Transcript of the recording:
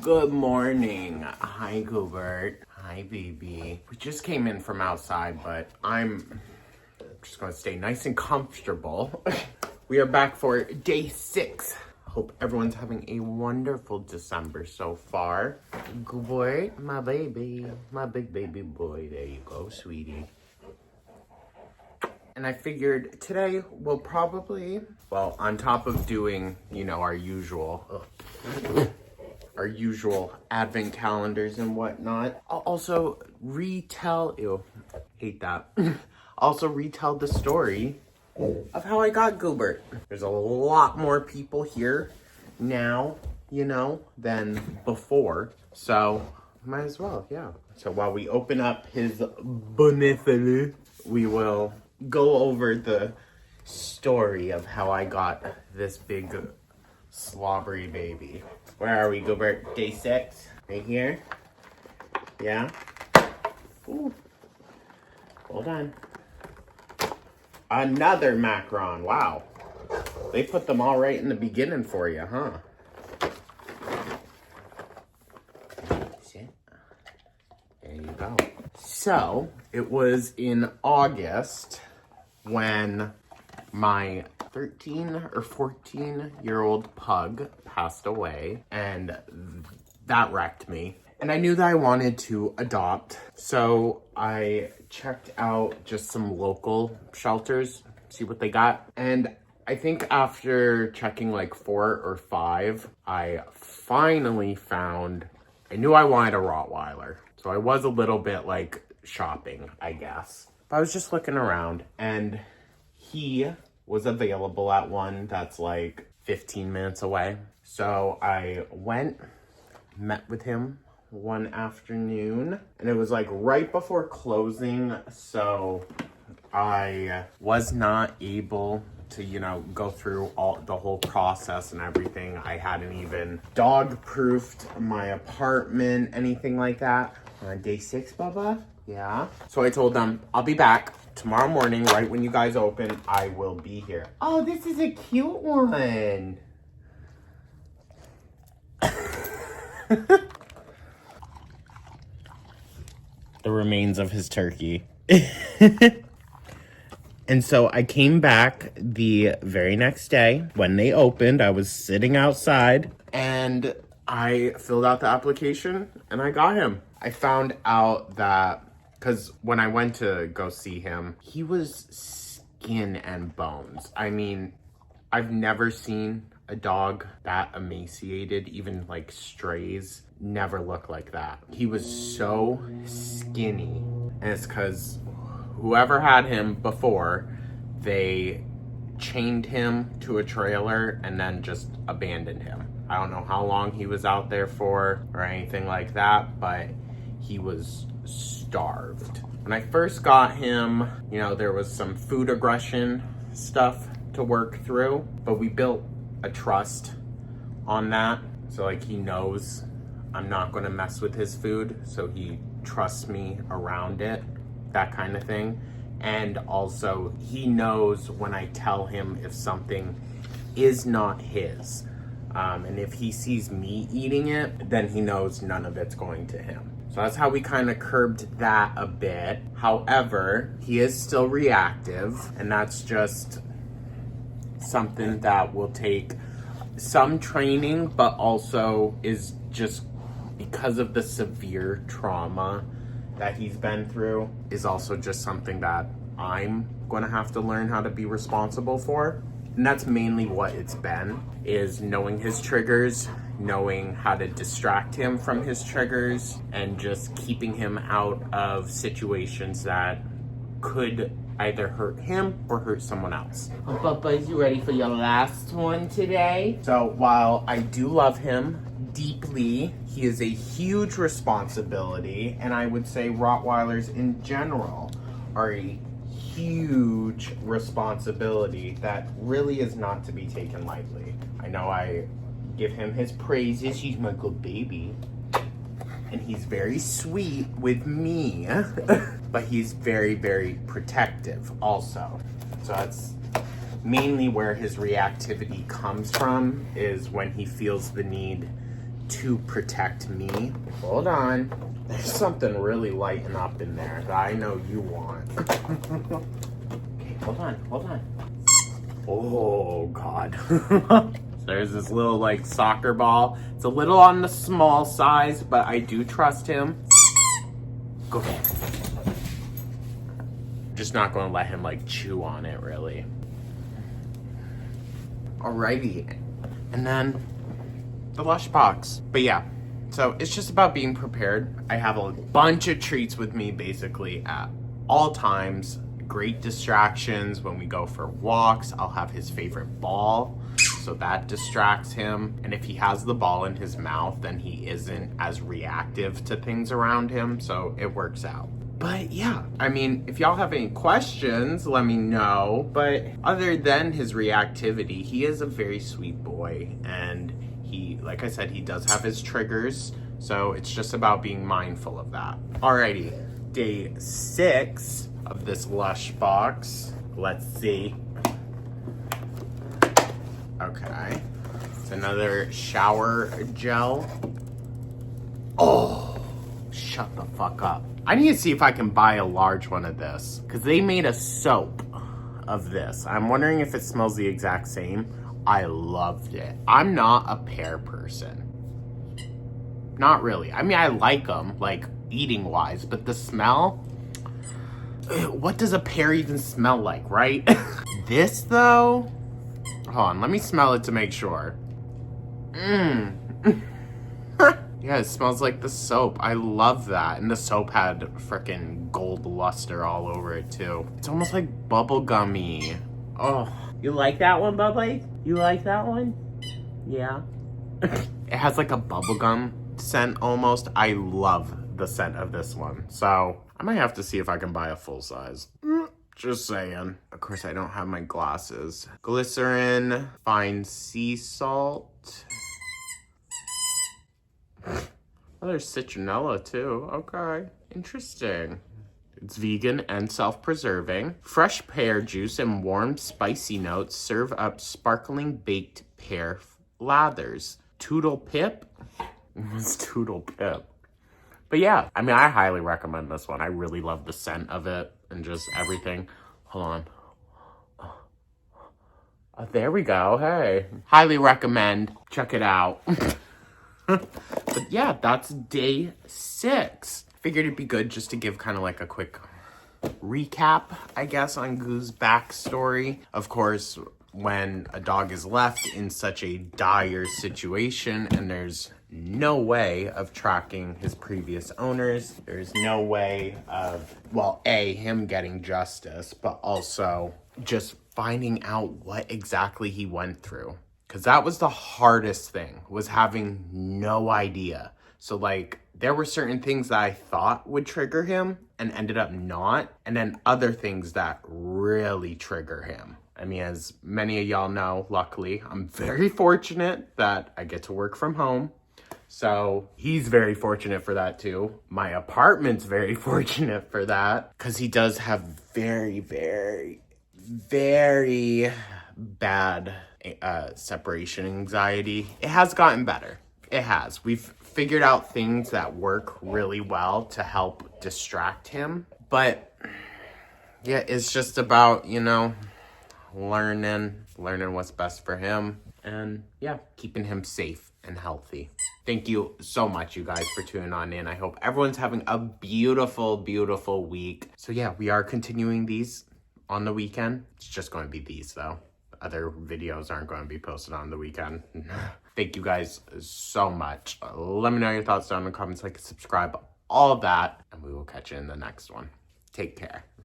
Good morning. Hi, Goobert. Hi, baby. We just came in from outside, but I'm just gonna stay nice and comfortable. We are back for day 6. Hope everyone's having a wonderful December so far. Goobert, my baby, my big baby boy. There you go, sweetie. And I figured today we'll probably, well, on top of doing, our usual advent calendars and whatnot, I'll also retell, also retell the story of how I got Goobert. There's a lot more people here now, than before. So might as well, yeah. So while we open up his bonifalu, we will go over the story of how I got this big slobbery baby. Where are we, Goobert? Day 6? Right here? Yeah? Ooh. Hold on. Another Macron. Wow. They put them all right in the beginning for you, huh? Sit. There you go. So, it was in August when my 13 or 14-year-old pug passed away, and that wrecked me. And I knew that I wanted to adopt, so I checked out just some local shelters, see what they got. And I think after checking like 4 or 5, I finally found, I knew I wanted a Rottweiler. So I was a little bit like shopping, I guess. But I was just looking around, and he was available at one that's like 15 minutes away. So I went, met with him one afternoon, and it was like right before closing, so I was not able to, go through the whole process and everything. I hadn't even dog-proofed my apartment, anything like that. On day 6, Bubba? Yeah. So I told them, I'll be back tomorrow morning, right when you guys open. I will be here. Oh, this is a cute one. The remains of his turkey. And so I came back the very next day. When they opened, I was sitting outside and I filled out the application and I got him. I found out that, because when I went to go see him, he was skin and bones. I mean, I've never seen a dog that emaciated, even like strays, never look like that. He was so skinny, and it's because whoever had him before, they chained him to a trailer and then just abandoned him. I don't know how long he was out there for or anything like that, but he was starved. When I first got him, there was some food aggression stuff to work through, but we built a trust on that. So like he knows I'm not going to mess with his food, so he trusts me around it, that kind of thing. And also he knows when I tell him if something is not his. And if he sees me eating it, then he knows none of it's going to him. So that's how we kind of curbed that a bit. However, he is still reactive, and that's just something that will take some training, but also is just because of the severe trauma that he's been through, is also just something that I'm going to have to learn how to be responsible for. And that's mainly what it's been, is knowing his triggers, knowing how to distract him from his triggers, and just keeping him out of situations that could either hurt him or hurt someone else. Oh, Bubba, is you ready for your last one today? So while I do love him deeply, he is a huge responsibility, and I would say Rottweilers in general are a huge responsibility that really is not to be taken lightly. I know I give him his praises. He's my good baby. And he's very sweet with me. But he's very, very protective also. So that's mainly where his reactivity comes from, is when he feels the need to protect me. Hold on. There's something really lighting up in there that I know you want. Okay, hold on. Oh, God. So there's this little, like, soccer ball. It's a little on the small size, but I do trust him. Go ahead. Just not going to let him, like, chew on it, really. Alrighty. And then the Lush box. But yeah, so it's just about being prepared. I have a bunch of treats with me basically at all times. Great distractions when we go for walks. I'll have his favorite ball, so that distracts him. And if he has the ball in his mouth, then he isn't as reactive to things around him, so it works out. But yeah, I mean, if y'all have any questions, let me know. But other than his reactivity, he is a very sweet boy. And he, like I said, he does have his triggers. So it's just about being mindful of that. Alrighty, day 6 of this Lush box. Let's see. Okay, it's another shower gel. Oh, shut the fuck up. I need to see if I can buy a large one of this, because they made a soap of this. I'm wondering if it smells the exact same. I loved it. I'm not a pear person. Not really. I mean, I like them, like, eating-wise, but the smell... What does a pear even smell like, right? This, though... Hold on, let me smell it to make sure. Yeah, it smells like the soap. I love that. And the soap had freaking gold luster all over it, too. It's almost like bubblegummy. Oh. You like that one, Bubbly? You like that one? Yeah. It has like a bubblegum scent almost. I love the scent of this one. So, I might have to see if I can buy a full size. Just saying. Of course, I don't have my glasses. Glycerin, fine sea salt. Oh, there's citronella too. Okay, interesting. It's vegan and self-preserving. Fresh pear juice and warm, spicy notes serve up sparkling baked pear lathers. Toodle Pip? What's Toodle Pip? But yeah, I mean, I highly recommend this one. I really love the scent of it and just everything. Hold on. Oh, there we go. Hey. Highly recommend. Check it out. But yeah, that's day 6. Figured it'd be good just to give kind of like a quick recap, I guess, on Goo's backstory. Of course, when a dog is left in such a dire situation and there's no way of tracking his previous owners, there's no way of, well, A, him getting justice, but also just finding out what exactly he went through. Because that was the hardest thing, was having no idea. So, like, there were certain things that I thought would trigger him and ended up not. And then other things that really trigger him. I mean, as many of y'all know, luckily, I'm very fortunate that I get to work from home. So he's very fortunate for that too. My apartment's very fortunate for that. Because he does have very, very, very bad separation anxiety. It has gotten better. It has. We've figured out things that work really well to help distract him. But yeah, it's just about, you know, learning what's best for him. And yeah, keeping him safe and healthy. Thank you so much, you guys, for tuning on in. I hope everyone's having a beautiful, beautiful week. So yeah, we are continuing these on the weekend. It's just going to be these, though. Other videos aren't going to be posted on the weekend. Thank you guys so much. Let me know your thoughts down in the comments, like, subscribe, all of that, and we will catch you in the next one. Take care.